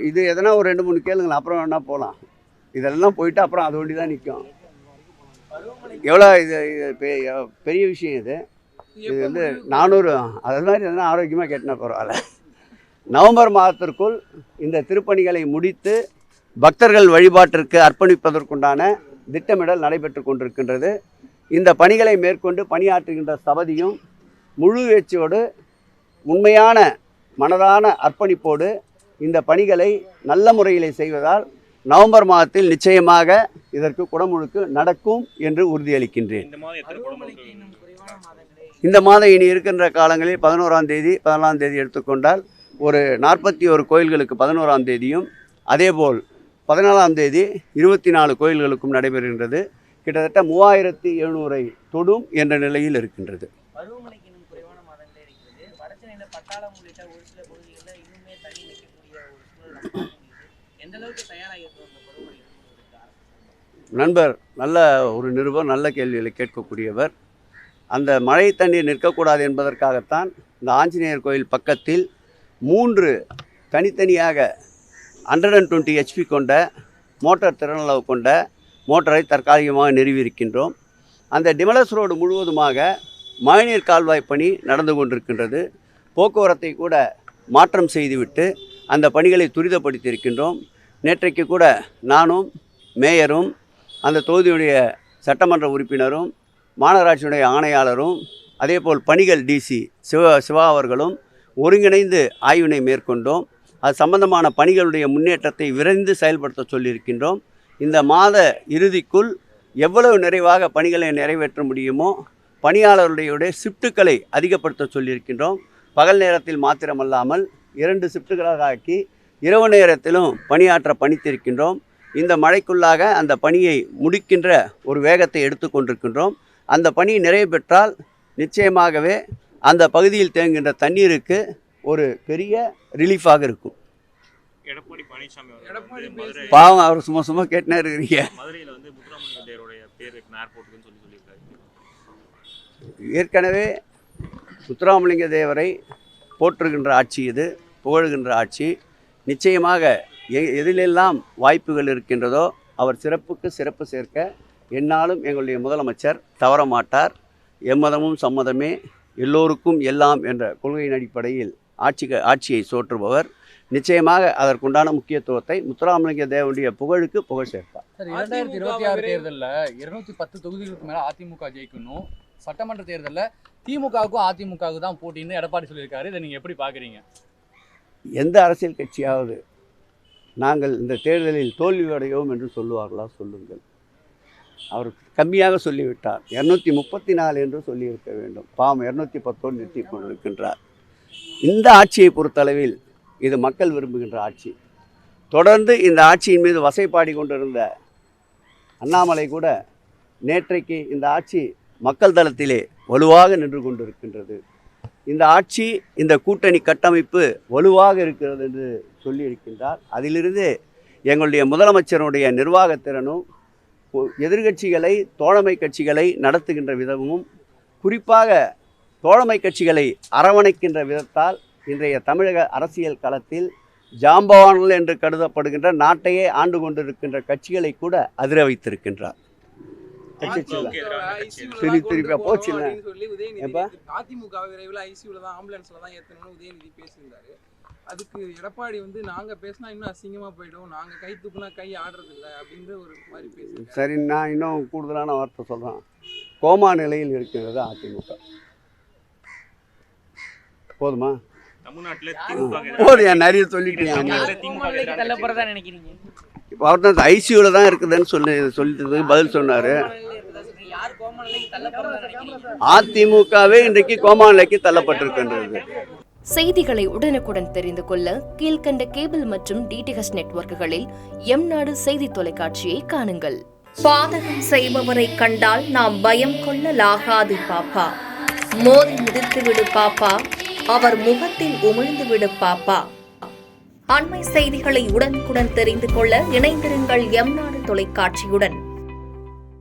இது எதனா ஒரு 2-3 கேளுங்களேன், அப்புறம் வேணா போகலாம். இதெல்லாம் போயிட்டு அப்புறம் அது ஒண்டி தான் நிற்கும். எவ்வளோ இது பெரிய விஷயம் இது. இது வந்து 400 அது மாதிரி எதனா ஆரோக்கியமாக கேட்டினா பரவாயில்ல. நவம்பர் மாதத்திற்குள் இந்த திருப்பணிகளை முடித்து பக்தர்கள் வழிபாட்டிற்கு அர்ப்பணிப்பதற்குண்டான திட்டமிடல் நடைபெற்று கொண்டிருக்கின்றது. இந்த பணிகளை மேற்கொண்டு பணியாற்றுகின்ற சபதியும் முழு வேட்சியோடு உண்மையான மனதான அர்ப்பணிப்போடு இந்த பணிகளை நல்ல முறையில் செய்வதால் நவம்பர் மாதத்தில் நிச்சயமாக இதற்கு குடமுழுக்கு நடக்கும் என்று உறுதியளிக்கின்றேன். இந்த மாதம் இனி இருக்கின்ற காலங்களில் 11ஆம் தேதி 14ஆம் தேதி எடுத்துக்கொண்டால் ஒரு 41 கோயில்களுக்கு 11ஆம் தேதியும் அதேபோல் 14ஆம் தேதி 24 கோயில்களுக்கும் நடைபெறுகின்றது. கிட்டத்தட்ட 3700 தொடும் என்ற நிலையில் இருக்கின்றது. நண்பர் நல்ல ஒரு நிருபர், நல்ல கேள்விகளை கேட்கக்கூடியவர். அந்த மழை தண்ணீர் நிற்கக்கூடாது என்பதற்காகத்தான் இந்த ஆஞ்சநேயர் கோயில் பக்கத்தில் 3 தனித்தனியாக 120 HP கொண்ட மோட்டார் திறனளவு கொண்ட மோட்டரை தற்காலிகமாக நிறுவியிருக்கின்றோம். அந்த டிமலஸ் ரோடு முழுவதுமாக மழைநீர் கால்வாய் பணி நடந்து கொண்டிருக்கின்றது. போக்குவரத்தை கூட மாற்றம் செய்துவிட்டு அந்த பணிகளை துரிதப்படுத்தியிருக்கின்றோம். நேற்றைக்கு கூட நானும் மேயரும் அந்த தொகுதியுடைய சட்டமன்ற உறுப்பினரும் மாநகராட்சியுடைய ஆணையாளரும் அதேபோல் பணிகள் டிசி சிவா அவர்களும் ஒருங்கிணைந்து ஆய்வினை மேற்கொண்டோம். அது சம்பந்தமான பணிகளுடைய முன்னேற்றத்தை விரைந்து செயல்படுத்த சொல்லியிருக்கின்றோம். இந்த மாத இறுதிக்குள் எவ்வளவு நிறைவாக பணிகளை நிறைவேற்ற முடியுமோ பணியாளர்களுடைய ஷிஃப்ட்டுகளை அதிகப்படுத்த சொல்லியிருக்கின்றோம். பகல் நேரத்தில் மாத்திரமல்லாமல் 2 ஷிஃப்ட்டுகளாக ஆக்கி இரவு நேரத்திலும் பணியாற்ற பணித்திருக்கின்றோம். இந்த மழைக்குள்ளாக அந்த பணியை முடிக்கின்ற ஒரு வேகத்தை எடுத்து கொண்டிருக்கின்றோம். அந்த பணி நிறைவு பெற்றால் நிச்சயமாகவே அந்த பகுதியில் தேங்குகின்ற தண்ணீருக்கு ஒரு பெரிய ரிலீஃபாக இருக்கும். எடப்பாடி பழனிசாமி பாவம், அவர் சும்மா கேட்டுனே இருக்கிறீங்க. மதுரையில் வந்து முத்துராமலிங்க தேவருடைய பேர் ஏர்போர்ட்டுன்னு சொல்லியிருக்காரு. ஏற்கனவே முத்துராமலிங்க தேவரை போற்றுகின்ற ஆட்சி இது, புகழ்கின்ற ஆட்சி. நிச்சயமாக எதிலெல்லாம் வாய்ப்புகள் இருக்கின்றதோ அவர் சிறப்புக்கு சிறப்பு சேர்க்க என்னாலும் எங்களுடைய முதலமைச்சர் தவறமாட்டார். எம்மதமும் சம்மதமே எல்லோருக்கும் எல்லாம் என்ற கொள்கையின் அடிப்படையில் ஆட்சியை சோற்றுபவர். நிச்சயமாக அதற்குண்டான முக்கியத்துவத்தை முத்துராமலிங்க தேவனுடைய புகழுக்கு புகழ் சேர்ப்பார். 2026 தேர்தலில் 210 தொகுதிகளுக்கு மேலே அதிமுக ஜெயிக்கணும். சட்டமன்ற தேர்தலில் திமுகவுக்கும் அதிமுகவுக்கு தான் போட்டின்னு எடப்பாடி சொல்லியிருக்காரு. இதை நீங்கள் எப்படி பார்க்குறீங்க? எந்த அரசியல் கட்சியாவது நாங்கள் இந்த தேர்தலில் தோல்வியடையோம் என்று சொல்லுவார்களா? சொல்லுங்கள். அவர் கம்மியாக சொல்லிவிட்டார். 234 என்று சொல்லியிருக்க வேண்டும். பாவம் 210 நிறுத்தி கொண்டிருக்கின்றார். இந்த ஆட்சியை பொறுத்தளவில் இது மக்கள் விரும்புகின்ற ஆட்சி. தொடர்ந்து இந்த ஆட்சியின் மீது வசைப்பாடி கொண்டிருந்த அண்ணாமலை கூட நேற்றைக்கு இந்த ஆட்சி மக்கள் தளத்திலே வலுவாக நின்று கொண்டிருக்கின்றது. இந்த ஆட்சி, இந்த கூட்டணி கட்டமைப்பு வலுவாக இருக்கிறது என்று சொல்லியிருக்கின்றார். அதிலிருந்து எங்களுடைய முதலமைச்சருடைய நிர்வாகத்திறனும் எதிர்கட்சிகளை தோழமை கட்சிகளை நடத்துகின்ற விதமும் குறிப்பாக தோழமை கட்சிகளை அரவணைக்கின்ற விதத்தால் இன்றைய தமிழக அரசியல் களத்தில் ஜாம்பவான்கள் என்று கருதப்படுகின்ற நாட்டையே ஆண்டு கொண்டிருக்கின்ற கட்சிகளை கூட அதிர வைத்திருக்கின்றார். அதுக்கு எடப்பாடி வந்து நாங்க பேசினா இன்னும் அசிங்கமா போயிடும், நாங்க கை தூக்குனா கை ஆடுறது இல்லை அப்படின்ற ஒரு மாதிரி பேசுறேன். சரி, நான் இன்னும் கூடுதலான வார்த்தை சொல்றேன். கோமா நிலையில் இருக்கிறது அதிமுக. போதுமா? போதும், நிறைய சொல்லிட்டீங்க. இப்போ அவர் தான் ஐசியூல தான் இருக்குதுன்னு சொல்லிட்டு பதில் சொன்னாரு. அதிமுகவே இன்றைக்கு கோமா நிலைக்கு தள்ளப்பட்டிருக்கின்றது. செய்திகளை உடனுக்குடன் தெரிந்து கொள்ள கீழ்கண்ட கேபிள் மற்றும் டிடிஹெச் நெட்வொர்க்குகளில் எம்நாடு செய்தி தொலைக்காட்சியை காணுங்கள். பாதகம் செய்பவரை கண்டால் நாம் பயம் கொள்ளலாகாது பாப்பா. மோதி மிதித்துவிடு பாப்பா, அவர் முகத்தில் உமிழ்ந்துவிடு பாப்பா. அண்மை செய்திகளை உடனுக்குடன் தெரிந்து கொள்ள இணைந்திருங்கள் எம்நாடு தொலைக்காட்சியுடன்.